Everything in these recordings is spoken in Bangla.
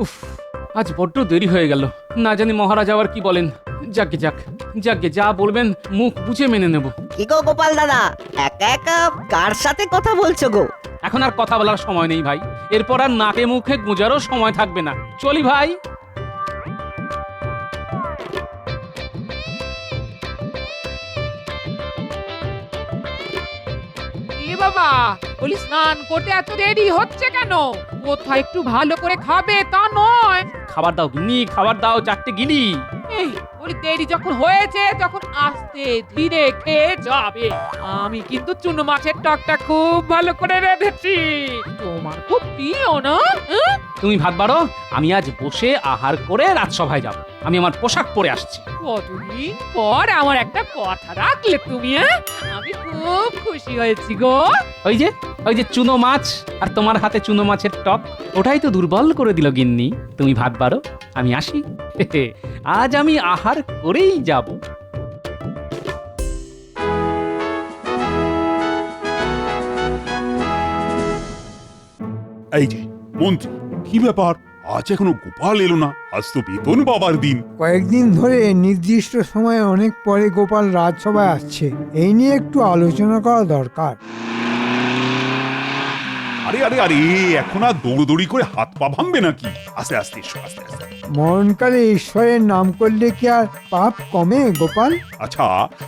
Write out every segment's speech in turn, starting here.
উফ, আজ বড্ড দেরি হয়ে গেল। না জানি মহারাজ আবার কি বলেন। যাকে যাক, যাকে যা বলবেন মুখ বুঝে মেনে নেব। কি গো গোপাল দাদা, একা একা কার সাথে কথা বলছো গো? এখন আর কথা বলার সময় নেই ভাই। এরপর আর নাকে মুখে গুঁজারও সময় থাকবে না। চলি ভাই। এ বাবা, বলি স্নান করতে এত দেরি হচ্ছে কেন? কোথায় একটু ভালো করে খাবে তা নয়। খাবার দাও গিন্নি, খাবার দাও, চারটে গিলি। এই বলি দেরি যখন হয়েছে তখন আস্তে ধীরে খেয়ে যাবে। আমি কিন্তু চুনো মাছের টকটা খুব ভালো করে রেঁধেছি। তোমার খুব প্রিয় না? হ্যাঁ? তুমি ভাত বাড়ো, আমি আজ বসে আহার করে রাজসভায় যাব। আমি আমার পোশাক পরে আসছি। কতদিন পর আমার একটা কথা রাখলে তুমি, হ্যাঁ? আমি খুব খুশি হয়েছি গো। ওই যে চুনো মাছ আর তোমার হাতে চুনো মাছের টক, ওটাই তো দুর্বল করে দিল গিন্নি। তুমি ভাত বাড়ো, আমি আসি। আজ আমি আহার করেই যাব। এই যে মন্ত্রী, কি ব্যাপার? আজ এখনো গোপাল এলো না? আজ তো বেতন পাবার দিন। কয়েকদিন ধরে নির্দিষ্ট সময়ে অনেক পরে গোপাল রাজসভায় আসছে, এই নিয়ে একটু আলোচনা করা দরকার। আরে আরে আরে, এখন আর দৌড়দৌড়ি করে হাত পা ভাঙবে নাকি? আস্তে আস্তে এসো, আস্তে আস্তে। মরণকালে ঈশ্বরের নাম করলে কি আর পাপ কমে গোপাল? আচ্ছা,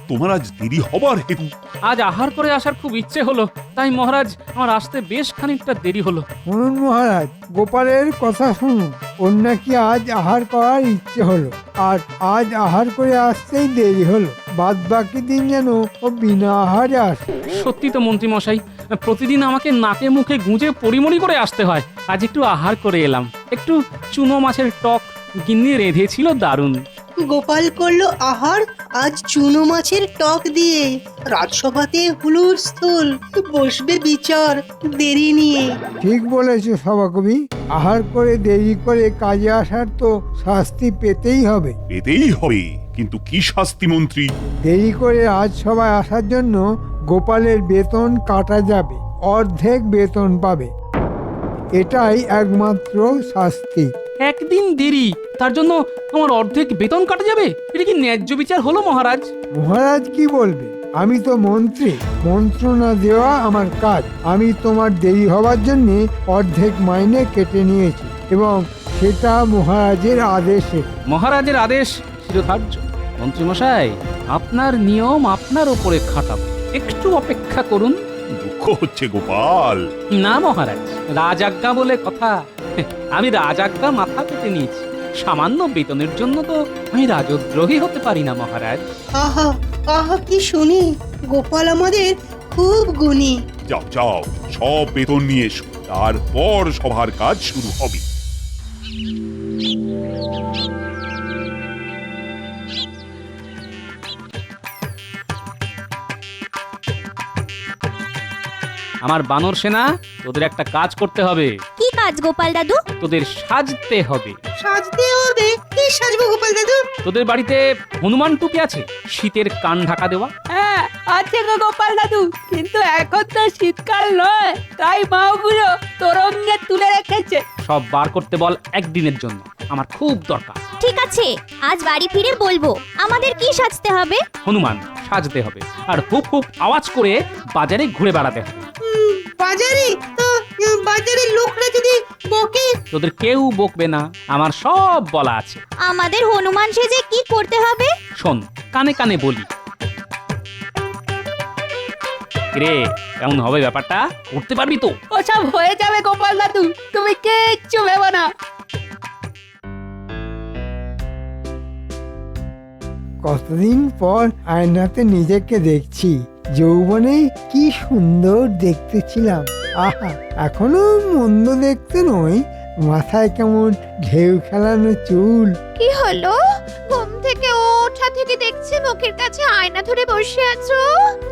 তোমার আজ দেরি হবার হেতু? আজ আহার করে আসার খুব ইচ্ছে হলো, তাই মহারাজ আমার আসতে বেশ খানিকটা দেরি হলো। শুনুন মহারাজ, গোপালের কথা শুনুন। ওর নাকি আজ আহার করার ইচ্ছে হলো, আর আজ আহার করে আসতেই দেরি হলো। বাদ বাকি দিন যেন ও বিনা আহারে আসে। সত্যি তো মন্ত্রী মশাই, প্রতিদিন আমাকে নাকে মুখে গুঁজে পরিমরি করে আসতে হয়। আজ একটু আহার করে এলাম। একটু চুনো মাছের টক গিন্নি রেঁধেছিল, দারুণ। গোপাল করলো আহার আজ চুনো মাছের টক দিয়ে। রাজসভাতে হুলুর স্থল, বসবে বিচার দেরি নিয়ে। ঠিক বলেছে সভাকবি, আহার করে দেরি করে কাজে আসার তো শাস্তি পেতেই হবে। পেতেই হবে, কিন্তু কি শাস্তি মন্ত্রী? দেরি করে রাজসভায় আসার জন্য গোপালের বেতন কাটা যাবে, অর্ধেক বেতন পাবে। এটাই একমাত্র শাস্তি। একদিন দেরি, তার জন্য আমার অর্ধেক বেতন কাটা যাবে? এটা কি ন্যায্য বিচার হলো মহারাজ? মহারাজ কি বলবে? আমি তো মন্ত্রী, মন্ত্রণা দেওয়া আমার কাজ। আমি তোমার দেরি হওয়ার জন্য অর্ধেক মাইনে কেটে নিয়েছি, এবং সেটা মহারাজের আদেশে। মহারাজের আদেশ শিরোধার্য। মন্ত্রী মশাই, আপনার নিয়ম আপনার উপরে খাটাবো, একটু অপেক্ষা করুন। দুঃখ হচ্ছে গোপাল। না মহারাজ, রাজাজ্ঞা বলে কথা। আমি রাজাজ্ঞা মাথা পেতে নিয়েছি। সামান্য বেতনের জন্য তো আমি রাজদ্রোহী হতে পারি না মহারাজ। আহা আহা, কি শুনি! গোপাল আমাদের খুব গুণী। যাও যাও, সব বেতন নিয়ে এসো, তারপর সভার কাজ শুরু হবে। আমার বানর সেনা, তোদের একটা কাজ করতে হবে। কি কাজ গোপাল দাদু? তোদের সাজতে হবে। সাজতে হবে? কি সাজবো গোপাল দাদু? তোদের বাড়িতে হনুমান টুপি আছে? শীতের কান ঢাকা দেওয়া। হ্যাঁ আছে গো গোপাল দাদু, কিন্তু এখন তো শীতকাল নয়, তাই মা ওগুলো তোরঙ্গে তুলে রেখেছে। সব বার করতে বল একদিনের জন্য, আমার খুব দরকার। ঠিক আছে, আজ বাড়ি ফিরে বলবো। আমাদের কি সাজতে হবে? হনুমান সাজতে হবে, আর হুপ হুপ আওয়াজ করে বাজারে ঘুরে বেড়াতে হবে। বাজারে তো, বাজারের লোকরা যদি বকে? তোদের কেউ বকবে না, আমার সব বলা আছে। আমাদের হনুমান সেজে কি করতে হবে? শোন, কানে কানে বলি। রে, কেমন হবে ব্যাপারটা? করতে পারবি তো? ওসব হয়ে যাবে গোপাল দাদু, তুমি কিচ্ছু ভেবো না। কতদিন পর আয়নাতে নিজেকে দেখছি। যৌবনে কি সুন্দর দেখতে ছিলাম। আহা, এখনো মন্দ দেখতে নয়। মাথায় কেমন ঢেউ খেলানো চুল। কি হলো? ঘুম থেকে ওঠা থেকে দেখছি মুখের কাছে আয়না ধরে বসে আছো।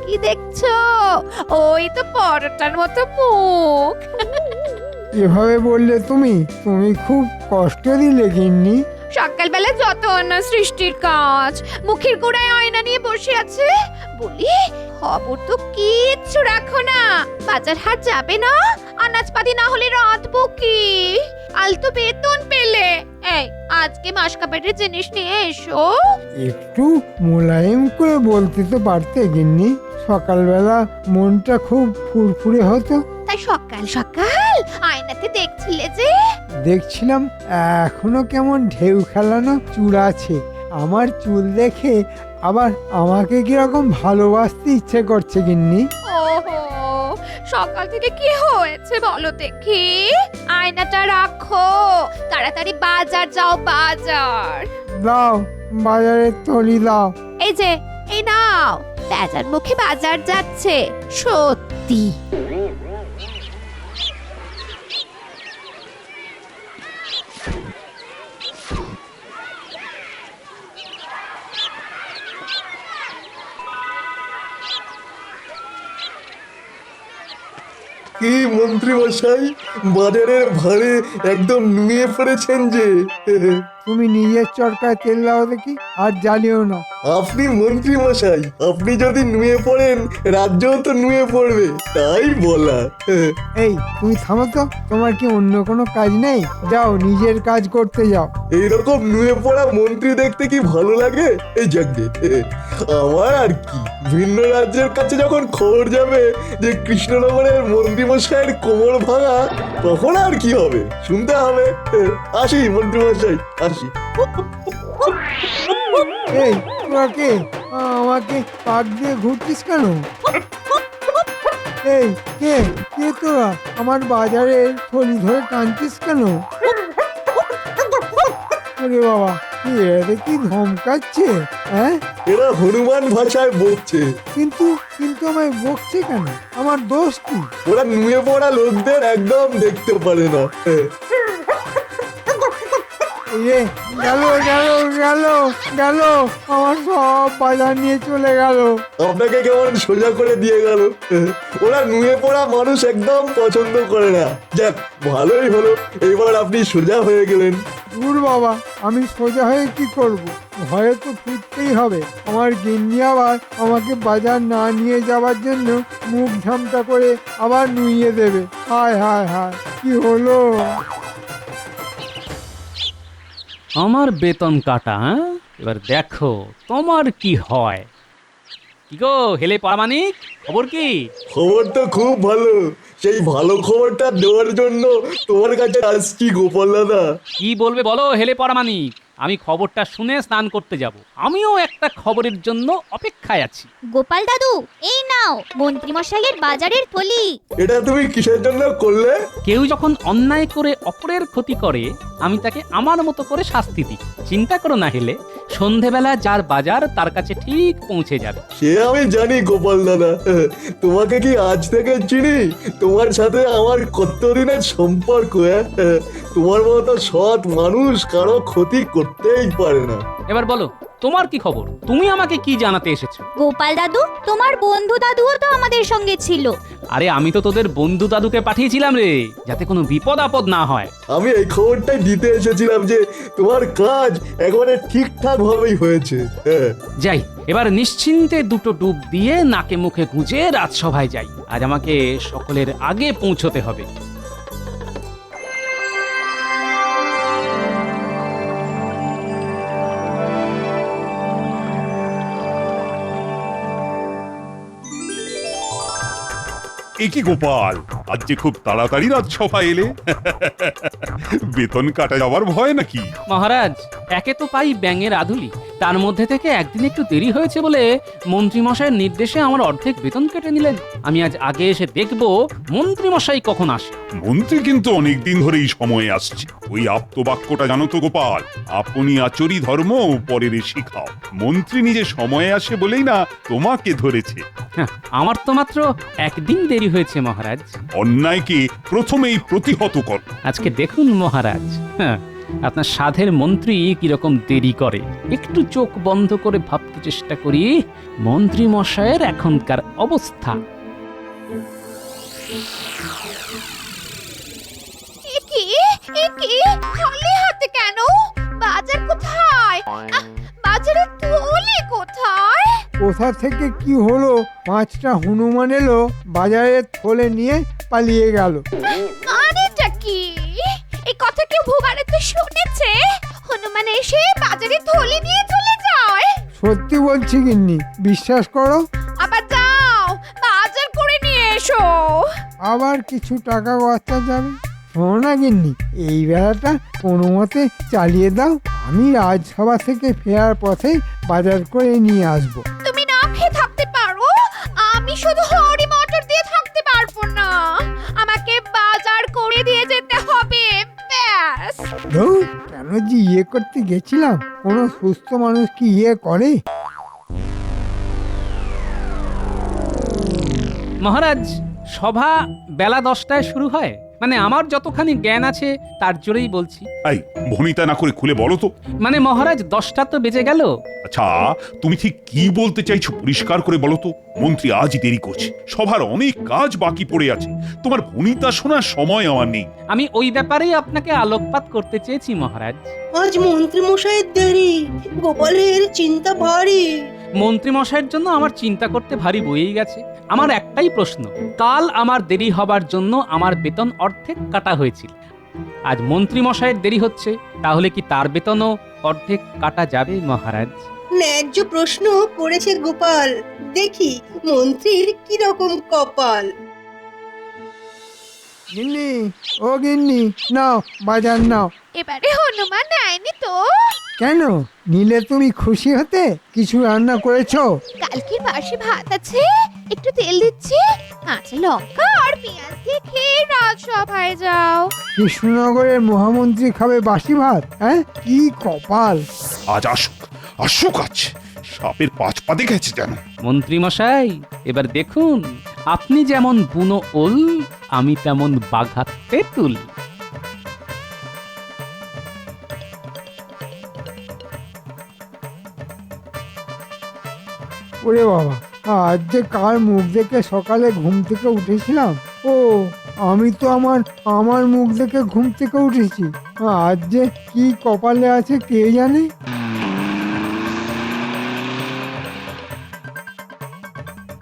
কি দেখছো? ওই তো পরোটার মতো মুখ। এভাবে বললে তুমি তুমি খুব কষ্ট দিলে গিন্নি। সকালবেলা যত অন্য সৃষ্টির কাজ, মুখের গোড়ায় আয়না নিয়ে বসে আছে। বলি, খবর তো কিচ্ছু রাখো না। বাজার হাট যাবে না? আনাজপাতি না হলে রাঁধবো কি? আলতো বেতন পেলে আজকে মাসকাবাড়ির জিনিস নিয়ে এসো। একটু মোলায়েম করে বলতে তো পারতে গিন্নি, সকালবেলা মনটা খুব ফুরফুরে হতো। তাই সকাল সকাল আয়নাতে দেখছিলে যে? দেখছিলাম এখনো কেমন ঢেউ খেলানো চুল আছে। আমার চুল দেখে আবার আমাকে কিরকম ভালোবাসতে ইচ্ছে করছে গিন্নি। ওহো, সকাল থেকে কি হয়েছে বলো দেখি? আয়নাটা রাখো, তাড়াতাড়ি বাজার যাও, বাজার। দাও, বাজারের থলি দাও। এই যে, এই নাও, বাজার মুখে বাজার যাচ্ছে সত্যি। কি মন্ত্রী মশাই, বাজারের ভারে একদম নুয়ে পড়েছেন যে। তুমি নিজের চরকায় তেল দাও দেখি, আর জ্বালিও না। আপনি মন্ত্রী মশাই, আপনি যদি নুয়ে পড়েন রাজ্যও তো নুয়ে পড়বে, তাই বলা। এই তুমি থামো তো, তোমার কি অন্য কোনো কাজ নেই? যাও নিজের কাজ করতে যাও। এইরকম নুয়ে পড়া মন্ত্রী দেখতে কি ভালো লাগে? এই যাকে আমার আর কি, ভিন্ন রাজ্যের কাছে যখন খবর যাবে যে কৃষ্ণনগরের মন্ত্রী মশাইয়ের কোমর ভাঙা, তখন আর কি হবে, শুনতে হবে। আসি মন্ত্রী মশাই, আসি। এই তোরা কে? আমাকে পাক দিয়ে ঘুরতিস কেন? এই কে কে তোরা? আমার বাজারের থলি ধরে টানছিস কেন? ওরে বাবা, এরা কি ধমকাচ্ছে? হ্যাঁ, এরা হনুমান ভাষায় বলছে। কিন্তু কিন্তু আমায় বকছে কেন? আমার দোষ কি? ওরা নুয়ে পড়া লোকদের একদম দেখতে পারে না। এই রে, গেল গেল গেল গেল, আমার সব বাজার নিয়ে চলে গেল। আপনাকে কেমন সোজা করে দিয়ে গেল। ওরা নুয়ে পড়া মানুষ একদম পছন্দ করে না। যাক, ভালোই হলো, এবার আপনি সোজা হয়ে গেলেন। দূর বাবা, আমি সোজা হয়ে কি করব? ভয়ে তো ফুটতেই হবে। আমার গিন্নি আবার আমাকে বাজার না নিয়ে যাওয়ার জন্য মুখ ঝামটা করে আবার নুইয়ে দেবে। হায় হায় হায়, কি হলো? আমার বেতন কাটা, হ্যাঁ? এবার দেখো তোমার কি হয়। কি গো হেলে পারামানিক, খবর কি? খবর তো খুব ভালো। সেই ভালো খবরটা দেওয়ার জন্য তোমার কাছে আসছি গোপাল দাদা। কি বলবে বলো হেলে পারামানিক? আমি খবরটা শুনে স্নান করতে যাব। আমিও একটা খবরের জন্য অপেক্ষায় আছি। গোপাল দাদু, এই নাও মন্ত্রী মশাইয়ের বাজারের থলি। এটা তুমি কিসের জন্য করলে? কেউ যখন অন্যায় করে অপরের ক্ষতি করে, আমি তাকে আমার মতো করে শাস্তি দিই। চিন্তা করো না হেলে, সন্ধেবেলা যার বাজার তার কাছে ঠিক পৌঁছে যাবে। সে আমি জানি গোপাল দাদা, তোমাকে কি আজ থেকে চিনি? তোমার সাথে আমার কতদিনের সম্পর্ক। তোমার মতো সৎ মানুষ কারো ক্ষতি করতেই পারে না। এবার বলো তোমার কি খবর? তুমি আমাকে কি জানাতে এসেছো? গোপাল দাদু, তোমার বন্ধু দাদুও তো আমাদের সঙ্গে ছিল। আরে আমি তো তোদের বন্ধু দাদুকে পাঠিয়েছিলাম রে, যাতে কোনো বিপদ আপদ না হয়। আমি এই খবরটাই দিতে এসেছিলাম যে তোমার কাজ একেবারে ঠিকঠাক ভাবেই হয়েছে। যাই, এবার নিশ্চিন্তে দুটো ডুব দিয়ে নাকে মুখে গুঁজে রাজসভায় যাই। আজ আমাকে সকলের আগে পৌঁছতে হবে। এ কি গোপাল, আজ যে খুব তাড়াতাড়ি রাজসভা এলে। বেতন কাটা যাওয়ার ভয় নাকি? মহারাজ, একে তো পাই ব্যাঙের আধুলি, তার মধ্যে থেকে একদিন একটু দেরি হয়েছে বলে মন্ত্রীমশাইয়ের নির্দেশে আমার অর্ধেক বেতন কেটে নিলেন। আমি আজ আগে এসে দেখবো মন্ত্রীমশাই কখন আসে। মন্ত্রী কিন্তু অনেকদিন ধরেই সময়ে আসছে। ওই আপ্তবাক্যটা জানো তো গোপাল, আপনি আচরি ধর্ম পরের শিখাও। মন্ত্রী নিজে সময়ে আসে বলেই না তোমাকে ধরেছে। হ্যাঁ, আমার তো মাত্র একদিন দেরি হয়েছে মহারাজ। অন্যায়কে প্রথমেই প্রতিহত কর। আজকে দেখুন মহারাজ, হ্যাঁ, আপনার সাধের মন্ত্রী কিরকম দেরি করে। একটু চোখ বন্ধ করে ভাবতে চেষ্টা করি মন্ত্রী মশাইয়ের এখনকার অবস্থা। খালি হাতে কেন? বাজার কোথায়? বাজারের থলি কোথায়? কোথা থেকে কি হলো? 5টা হনুমান এলো, বাজারের থলে নিয়ে পালিয়ে গেল। আরেটা কি? এই কথা কেউ ভূবারেতে শুনেছে? হনুমান সত্যি বলছি গিন্নি, বিশ্বাস করো। আবার যাও বাজার করে নিয়ে এসো। আবার কিছু টাকা খরচা যাবে। শোনো না গিন্নি, এই বেলাটা কোনো মতে চালিয়ে দাও, আমি রাজসভা থেকে ফেরার পথে বাজার করে নিয়ে আসবো। তুমি না খেয়ে থাকতে পারো, আমি শুধু হরি মটর দিয়ে থাকতে পারবো না, আমাকে বাজার করে দিয়ে যেতে হবে ব্যাস। ধুর, কেন যে ইয়ে করতে গেছিলাম, কোনো সুস্থ মানুষ কি ইয়ে করে? মহারাজ, সভা বেলা 10টায় শুরু হয়, মানে আমার যতখানি জ্ঞান আছে তার জোরেই বলছি। এই ভনিতা না করে খুলে বলো তো। মানে মহারাজ 10টা তো বেজে গেল। আচ্ছা, তুমি ঠিক কি বলতে চাইছো পরিষ্কার করে বলো তো। মন্ত্রী আজ দেরি করছে, সভার অনেক কাজ বাকি পড়ে আছে, তোমার ভনিতা শোনার সময় আমার নেই। আমি ওই ব্যাপারেই আপনাকে আলোকপাত করতে চেয়েছি মহারাজ। আজ মন্ত্রী মশাইয়ের দেরি, গোপালের চিন্তা ভারী। মন্ত্রী মশাইয়ের জন্য আমার চিন্তা করতে ভারী বয়েই গেছে। আমার একটাই প্রশ্ন, কাল আমার দেরি হবার জন্য আমার বেতন অর্ধেক কাটা হয়েছিল, আজ মন্ত্রী মশাইয়ের দেরি হচ্ছে, তাহলে কি তার বেতনও অর্ধেক কাটা যাবে মহারাজ? ন্যায্য প্রশ্ন করেছে গোপাল, দেখি মন্ত্রীর কি রকম কপাল। গিন্নি, ও গিন্নি, নাও বাজার নাও। এবারে হনুমান নেয়নি তো? কেন নিলে তুমি খুশি হতে? কিছু রান্না করেছো? কালকের বাসি ভাত আছে, একটু তেল দিচ্ছি, কাঁচা লঙ্কা আর পেঁয়াজ দিয়ে খেয়ে রাজসভায় যাও। কৃষ্ণনগরের মহামন্ত্রী খাবে বাসি ভাত? হ্যাঁ, কি কপাল। আজ আসুক, আসুক আজ, সাপের 5 পা দেখেছে যেন। মন্ত্রী মশাই, এবার দেখুন, আপনি যেমন বুনো ওল, আমি তেমন বাঘা তেঁতুল। ওরে বাবা, আজ যে কার মুখ দেখে সকালে ঘুম থেকে উঠেছিলাম। ও, আমি তো আমার মুখ দেখে ঘুম থেকে উঠেছি। আজ যে কি কপালে আছে কে জানে।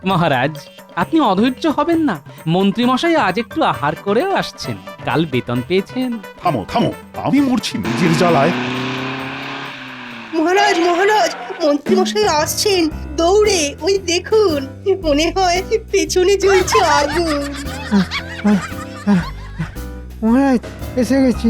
মহারাজ, আপনি অধৈর্য হবেন না, মন্ত্রী মশাই আজ একটু আহার করেও আসছেন, কাল বেতন পেয়েছেন। থামো থামো, আমি মরছি নিজের জ্বালায়। মহারাজ মহারাজ, মন্ত্রী মশাই আসছেন দৌড়ে, ওই দেখুন, মনে হয় পেছনে জ্বলছে আগুন। মহারাজ, এসে গেছি,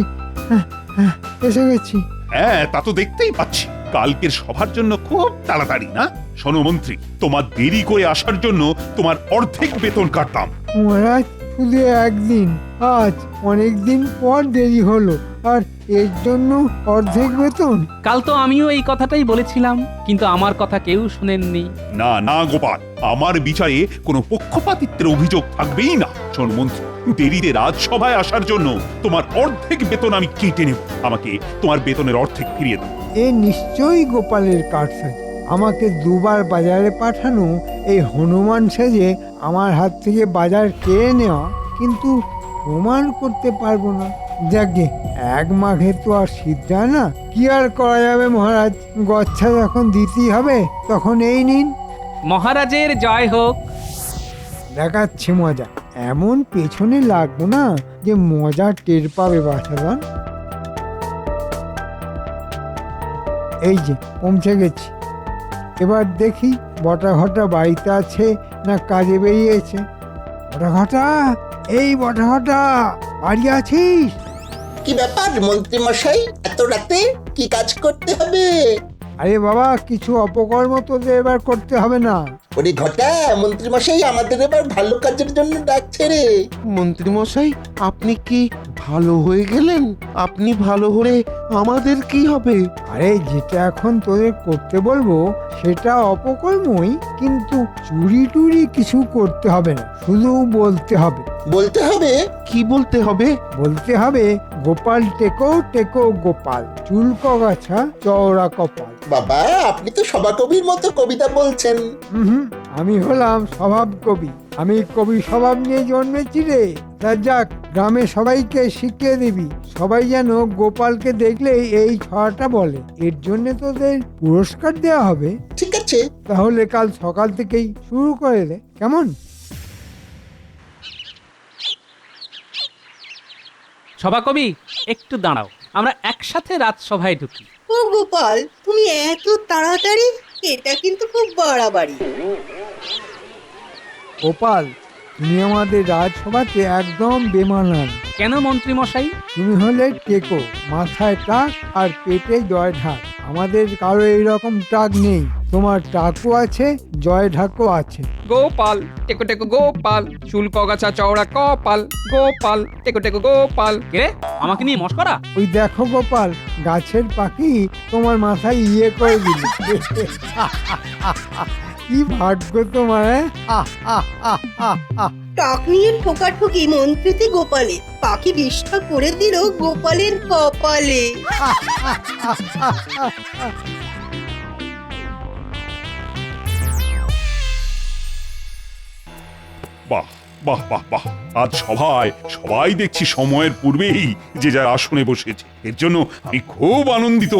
এসে গেছি। হ্যাঁ, তা তো দেখতেই পাচ্ছি। কালকের সভার জন্য খুব তাড়াতাড়ি না? শোনো মন্ত্রী, তোমার দেরি করে আসার জন্য তোমার অর্ধেক বেতন কাটতাম। মহারাজ, শুধু একদিন, আজ অনেক দিন পর দেরি হলো, আর এর জন্য অর্ধেক বেতন? কাল তো আমিও এই কথাটাই বলেছিলাম, কিন্তু আমার কথা কেউ শুনেননি। না না গোপাল, আমার বিচারে কোনো পক্ষপাতিত্বের অভিযোগ থাকবেই না। শোন মন্ত্রী, দেরিতে রাজসভায় আসার জন্য তোমার অর্ধেক বেতন আমি কেটে নেব। আমাকে তোমার বেতনের অর্ধেক ফিরিয়ে দাও। এ নিশ্চয়ই গোপালের কারসাজি। আমাকে দুবার বাজারে পাঠানো এই হনুমান সেজে আমার হাত থেকে বাজার কেড়ে নেওয়া, কিন্তু প্রমাণ করতে পারবো না। যাকে এক মাঘে তো আর শীত যায় না, কি আর করা যাবে মহারাজ, গচ্ছা যখন দিতেই হবে তখন এই নিন। মহারাজের জয় হোক। দেখাচ্ছি মজা, এমন পেছনে লাগবো না যে মজা টের পাবে বাছাধন। এই যে পৌঁছে গেছি, এবার দেখি বটা ঘটা বাড়িতে আছে না কাজে বেরিয়েছে। বটা ঘটা, এই বটা ঘটা, বাড়ি আছিস? কি ব্যাপার মন্ত্রী মশাই, এত রাতে কি কাজ করতে হবে? আরে বাবা, কিছু অপকর্ম তোদের এবার করতে হবে না। ওরে ঘটা, মন্ত্রী মশাই আমাদের এবার ভালো কাজের জন্য ডাকছে রে। মন্ত্রী মশাই, আপনি কি ভালো হয়ে গেলেন? আপনি ভালো হলে আমাদের কি হবে? আরে যেটা এখন তোদের করতে বলবো সেটা অপকর্মই, কিন্তু চুরি টুরি কিছু করতে হবে না, শুধু বলতে হবে। বলতে হবে? কি বলতে হবে? বলতে হবে, গোপাল টেকো টেকো গোপাল, চুলক গাছা চওড়া কপাল। বাবা, আপনি তো সভাকবির মতো কবিতা বলছেন। হুম, আমি হলাম স্বভাব কবি, আমি কবি স্বভাব নিয়ে জন্মেছি রে। তা যাক, গ্রামে সবাইকে শিখিয়ে দিবি, সবাই যেন গোপালকে দেখলে এই ছড়াটা বলে, এর জন্য তোদের পুরস্কার দেওয়া হবে। ঠিক আছে। তাহলে কাল সকাল থেকেই শুরু করে দে, কেমন? সভাকবি, একটু দাঁড়াও, আমরা একসাথে রাজসভায় ঢুকি। ও গোপাল, তুমি এত তাড়াতাড়ি? এটা কিন্তু খুব বাড়াবাড়ি। গোপাল, তুমি আমাদের রাজসভাতে একদম বেমানান। কেন মন্ত্রী মশাই? তুমি হলে টেকো, মাথায় টাক আর পেটে জয় ঢাক। আমাদের কারো এইরকম টাক নেই। তোমার টাকও আছে, জয় ঢাকও আছে। গোপাল টেকো টেকো গোপাল, চুল কগাছা চওড়া কপাল, গোপাল টেকো টেকো গোপাল। কে আমাকে নিয়ে মস্করা? ওই দেখো গোপাল, গাছের পাখি তোমার মাথায় ইয়ে করে দিল। কি ভাগ্য তোমার! টাক নিয়ে ঠোকাঠুকি মন্ত্রীতে গোপালে, পাখি বিষ্ঠা করে দিল গোপালের কপালে। বাহ বাহ বাহ বাহ, আজ সবাই দেখছি সময়ের পূর্বেই যে যার আসনে বসেছে। এর জন্য আমি খুব আনন্দিত।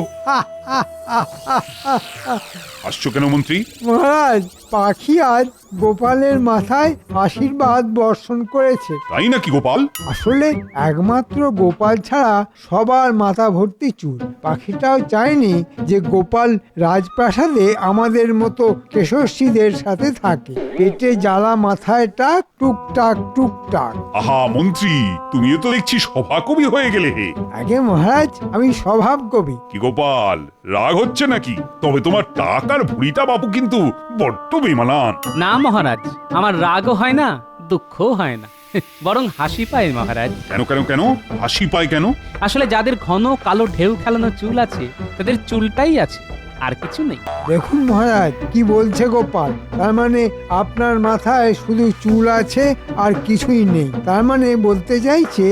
আসছো কেন মন্ত্রী? মহারাজ, পাখি আজ গোপালের মাথায় আশীর্বাদ বর্ষণ করেছে। তাই নাকি গোপাল? আসলে একমাত্র গোপাল ছাড়া সবার মাথা ভর্তি চুল। পাখিটাও চায়নি যে গোপাল রাজপ্রাসাদে আমাদের মতো কেশস্রীদের সাথে থাকে। পেটে জ্বালা, মাথায় টাক, টুকটাক টুকটাক। আহা মন্ত্রী, তুমিও তো দেখছি সভাকবি হয়ে গেলে হে। আগে মহারাজ, আমি স্বভাব কবি। কি গোপাল, রাগ হচ্ছে নাকি? তবে তোমার টাকার ভুড়িটা বাবু কিন্তু বড্ড বেমানান। না মহারাজ, আমার রাগও হয় না, দুঃখও হয় না, বরং হাসি পায় মহারাজ। কেন কেন কেন হাসি পায় কেন? আসলে যাদের ঘন কালো ঢেউ খেলানো চুল আছে, তাদের চুলটাই আছে, আর কিছু নেই। দেখুন মহারাজ, কি বলছে গোপাল। তার মানে আপনার মাথায় শুধু চুল আছে আর কিছুই নেই। তার মানে বলতে চাইছে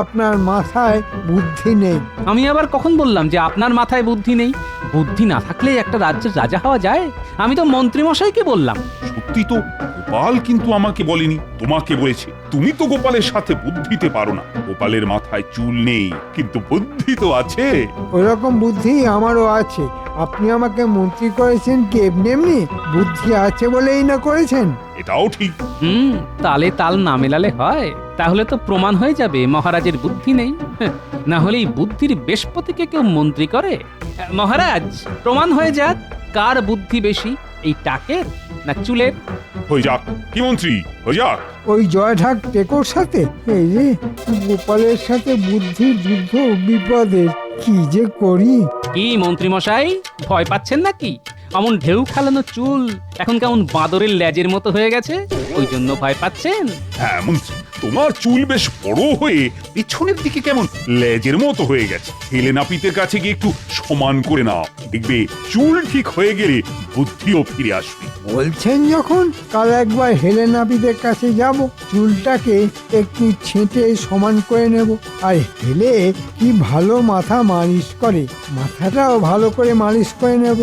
আপনার মাথায় বুদ্ধি নেই। আমি আবার কখন বললাম যে আপনার মাথায় বুদ্ধি নেই? বুদ্ধি না থাকলে একটা রাজ্যের রাজা হওয়া যায়? আমি তো মন্ত্রী মশাইকে বললাম। সত্যি তো, গোপাল কিন্তু আমাকে বলেনি, তোমাকে বলেছে। তুমি তো গোপালের সাথে বুদ্ধিতে পারো না। গোপালের মাথায় চুল নেই, কিন্তু বুদ্ধি তো আছে। ওইরকম বুদ্ধি আমারও আছে। আপনি আমাকে মন্ত্রী করেছেন কি এমনি এমনি? বুদ্ধি আছে বলেই না করেছেন। এটাও ঠিক। তালে তাল না মেলালে হয়? তাহলে তো প্রমাণ হয়ে যাবে মহারাজের বুদ্ধি নেই। না হলে এই বুদ্ধির বৃহস্পতিকে কেউ মন্ত্রী করে? মহারাজ, প্রমাণ হয়ে যাক কার বুদ্ধি বেশি, এই টাকের না চুলের। হয়ে যাক। কি মন্ত্রী, হয়ে যাক। ওই জয় ঢাক টেকোর সাথে? এই রে, গোপালের সাথে বুদ্ধির যুদ্ধ বিপদের। কি যে করি! কি মন্ত্রী মশাই, ভয় পাচ্ছেন নাকি? এমন ঢেউ খেলানো চুল এখন কেমন বাঁদরের লেজের মতো হয়ে গেছে, ওই জন্য ভয় পাচ্ছেন? হ্যাঁ মন্ত্রী, তোমার চুল বেশ বড় হয়ে পিছনের দিকে কেমন লেজের মতো হয়ে গেছে। হেলেনাপিতের কাছে গিয়ে একটু সমান করে নাও, দেখবে চুল ঠিক হয়ে গেলে বুদ্ধিও ফিরে আসবে। বলছেন যখন, কাল একবার হেলেনাপিদের কাছে যাব। চুলটাকে একটু ছেঁটে সমান করে নেব। আর হেলে কি ভালো মাথা মালিশ করে, মাথাটাও ভালো করে মালিশ করে নেব।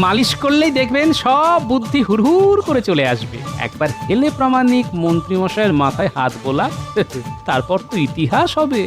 মালিশ করলেই দেখবেন সব বুদ্ধি হুড়হুড় করে চলে আসবে। একবার হেলে প্রামাণিক মন্ত্রী মশাইয়ের মাথায় হাত বোলা, তারপর তো ইতিহাস হবে।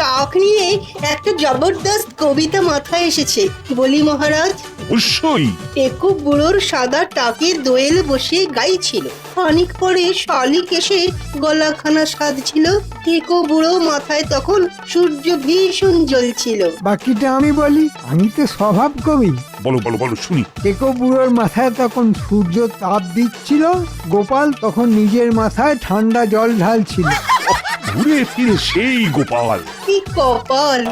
টাক নিয়ে একটা জবরদস্ত কবিতা মাথায় এসেছে, বলি মহারাজ। অবশ্যই। টেকো বুড়োর সাদা টাকের দোয়েল বসে গাইছিল। খানিক পরে শালিক এসে গলাখানা সাধছিল। টেকো বুড়ো মাথায় তখন সূর্য ভীষণ জ্বলছিল। বাকিটা আমি বলি, আমি তো স্বভাব কবি। বলো বলো বলো শুনি। টেকো বুড়োর মাথায় তখন সূর্য তাপ দিচ্ছিল। গোপাল তখন নিজের মাথায় ঠান্ডা জল ঢালছিল। ঘুরে ফিরে সেই গোপাল। কি কপাল!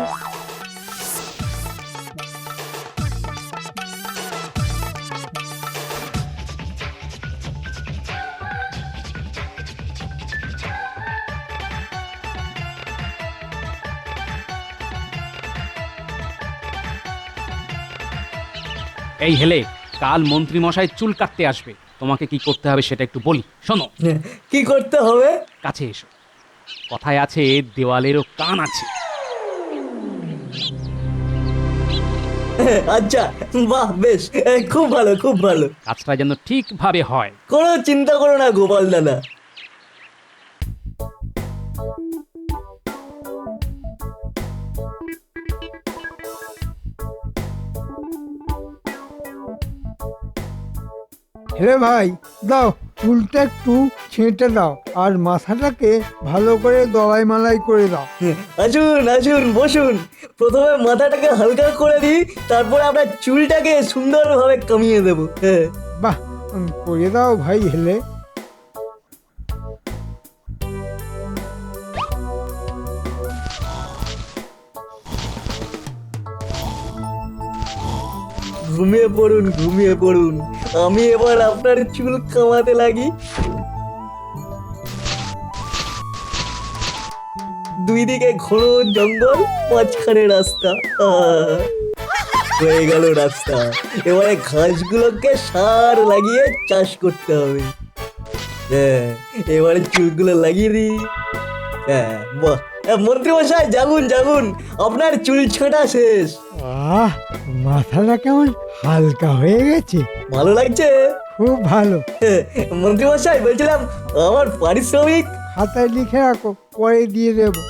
এই হেলে, কাল মন্ত্রী মশাই চুল কাটতে আসবে। তোমাকে কি করতে হবে সেটা একটু বলি, শোনো। কি করতে হবে? কাছে এসো। কথায় আছে, দেওয়ালেরও কান আছে। আচ্ছা, বাহ, বেশ, খুব ভালো, খুব ভালো। কাজটা যেন ঠিকভাবে হয়। কোনো চিন্তা করো না গোপাল দাদা। হে ভাই দাও, চুলটা একটু ছেঁটে দাও আর মাথাটাকে ভালো করে দলাই মালাই করে দাও। আসুন আসুন বসুন। প্রথমে মাথাটাকে হালকা করে দিই, তারপর আপনার চুলটাকে সুন্দরভাবে কামিয়ে দেবো। হ্যাঁ বাহ, করে দাও ভাই হেলে। ঘুমিয়ে পড়ুন ঘুমিয়ে পড়ুন, আমি এবার আপনার চুল কামাতে লাগি। দুই দিকে ঘন জঙ্গল, মাঝখানে রাস্তা। হয়ে গেল রাস্তা। এবারে ঘাসগুলোকে সার লাগিয়ে চাষ করতে হবে। হ্যাঁ, এবারে চুলগুলো লাগিয়ে দিই। হ্যাঁ বাহ, মন্ত্রী মশাই জাগুন জাগুন, আপনার চুল ছাঁটা শেষ। আহ, মাথাটা কেমন হালকা হয়ে গেছে। ভালো লাগছে? খুব ভালো। মন্ত্রী মশাই বলছিলাম, আমার পারিশ্রমিক খাতায় লিখে রাখো, পরে দিয়ে দেবো।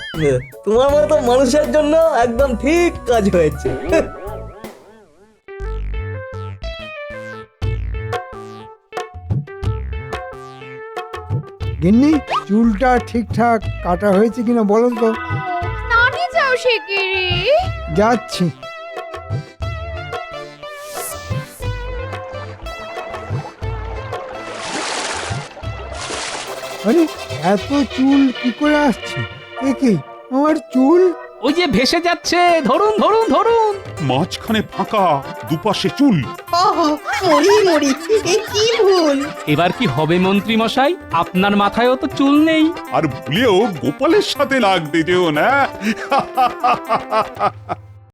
তোমার মতো মানুষের জন্য একদম ঠিক কাজ হয়েছে। গিন্নি, চুলটা ঠিকঠাক কাটা হয়েছে কিনা বলো তো। স্নানে যাও শিগগিরি। যাচ্ছি। আরে, এত চুল কি করে আসছে? দেখি আমার চুল। ওই যে ভেসে যাচ্ছে, ধরুন ধরুন ধরুন। মাঝখানে ফাঁকা, দুপাশে চুল। আহা, মরি মরি, এ কি ভুল! এবার কি হবে মন্ত্রী মশাই? আপনার মাথায়ও তো চুল নেই। আর ভুলেও গোপালের সাথে লাগতে যেও না।